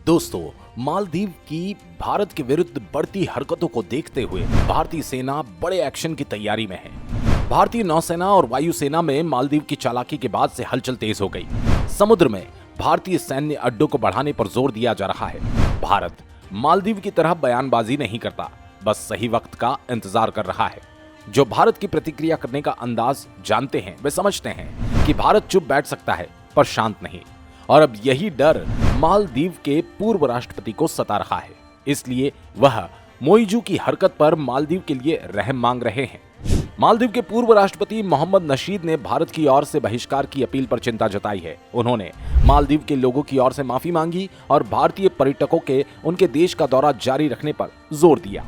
दोस्तों, मालदीव की भारत के विरुद्ध बढ़ती हरकतों को देखते हुए भारतीय सेना बड़े एक्शन की तैयारी में है। भारतीय नौसेना और वायुसेना में मालदीव की चालाकी के बाद से हलचल तेज हो गई। समुद्र में भारतीय सैन्य अड्डों को बढ़ाने पर जोर दिया जा रहा है। भारत मालदीव की तरह बयानबाजी नहीं करता, बस सही वक्त का इंतजार कर रहा है। जो भारत की प्रतिक्रिया करने का अंदाज जानते हैं वे समझते हैं कि भारत चुप बैठ सकता है पर शांत नहीं। और अब यही डर मालदीव के पूर्व राष्ट्रपति को सता रहा है, इसलिए वह मोइजू की हरकत पर मालदीव के लिए रहम मांग रहे हैं। मालदीव के पूर्व राष्ट्रपति मोहम्मद नशीद ने भारत की ओर से बहिष्कार की अपील पर चिंता जताई है। उन्होंने मालदीव के लोगों की ओर से माफी मांगी और भारतीय पर्यटकों के उनके देश का दौरा जारी रखने पर जोर दिया।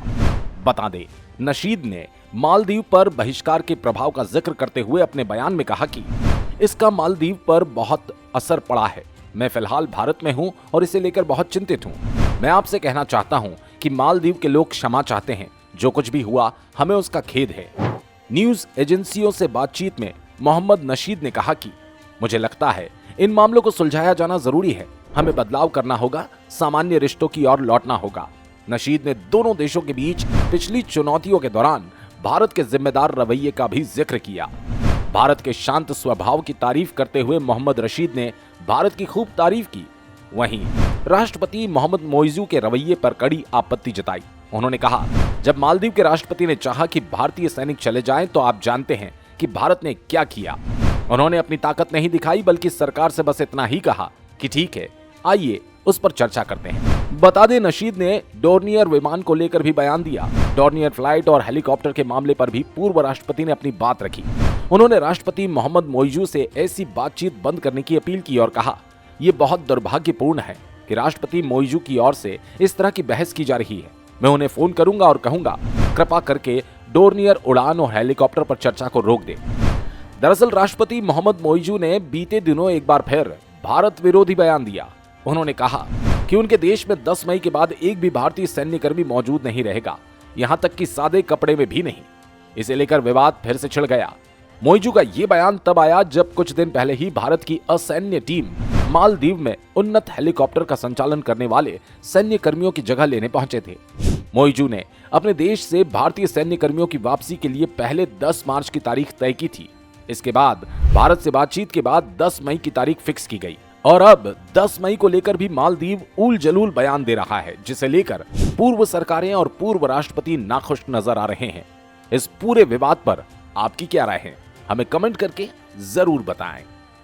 बता दें, नशीद ने मालदीव पर बहिष्कार के प्रभाव का जिक्र करते हुए अपने बयान में कहा कि इसका मालदीव पर बहुत असर पड़ा है। मैं फिलहाल भारत में हूं और इसे लेकर बहुत चिंतित हूं। मैं आपसे कहना चाहता हूं कि मालदीव के लोग क्षमा चाहते हैं। जो कुछ भी हुआ हमें उसका खेद है। न्यूज एजेंसियों से बातचीत में मोहम्मद नशीद ने कहा कि मुझे लगता है इन मामलों को सुलझाया जाना जरूरी है। हमें बदलाव करना होगा, सामान्य रिश्तों की ओर लौटना होगा। नशीद ने दोनों देशों के बीच पिछली चुनौतियों के दौरान भारत के जिम्मेदार रवैये का भी जिक्र किया। भारत के शांत स्वभाव की तारीफ करते हुए मोहम्मद रशीद ने भारत की खूब तारीफ की। वहीं राष्ट्रपति मोहम्मद मोइजू के रवैये पर कड़ी आपत्ति जताई। उन्होंने कहा, जब मालदीव के राष्ट्रपति ने चाहा कि भारतीय सैनिक चले जाएं तो आप जानते हैं कि भारत ने क्या किया। उन्होंने अपनी ताकत नहीं दिखाई, बल्कि सरकार से बस इतना ही कहा कि ठीक है, आइए उस पर चर्चा करते हैं। बता दें, नशीद ने डोर्नियर विमान को लेकर भी बयान दिया। डोर्नियर फ्लाइट और हेलीकॉप्टर के मामले पर भी पूर्व राष्ट्रपति ने अपनी बात रखी। उन्होंने राष्ट्रपति मोहम्मद मोइजू से ऐसी बातचीत बंद करने की अपील की और कहा, यह बहुत दुर्भाग्यपूर्ण है कि राष्ट्रपति मोइजू की ओर से इस तरह की बहस की जा रही है। मैं उन्हें फोन करूंगा और कहूंगा, कृपा करके डोर्नियर उड़ान और हेलीकॉप्टर पर चर्चा को रोक दे। दरअसल राष्ट्रपति मोहम्मद मोइजू ने बीते दिनों एक बार फिर भारत विरोधी बयान दिया। उन्होंने कहा कि उनके देश में 10 मई के बाद एक भी भारतीय सैन्यकर्मी मौजूद नहीं रहेगा, यहां तक कि सादे कपड़े में भी नहीं। इसे लेकर विवाद फिर से छिड़ गया। मोइजू का ये बयान तब आया जब कुछ दिन पहले ही भारत की असैन्य टीम मालदीव में उन्नत हेलीकॉप्टर का संचालन करने वाले सैन्य कर्मियों की जगह लेने पहुंचे थे। मोइजू ने अपने देश से भारतीय सैन्य कर्मियों की वापसी के लिए पहले 10 मार्च की तारीख तय की थी। इसके बाद भारत से बातचीत के बाद 10 मई की तारीख फिक्स की गई और अब 10 मई को लेकर भी मालदीव उल जलूल बयान दे रहा है, जिसे लेकर पूर्व सरकारें और पूर्व राष्ट्रपति नाखुश नजर आ रहे हैं। इस पूरे विवाद पर आपकी क्या राय है? हमें कमेंट करके जरूर बताएं।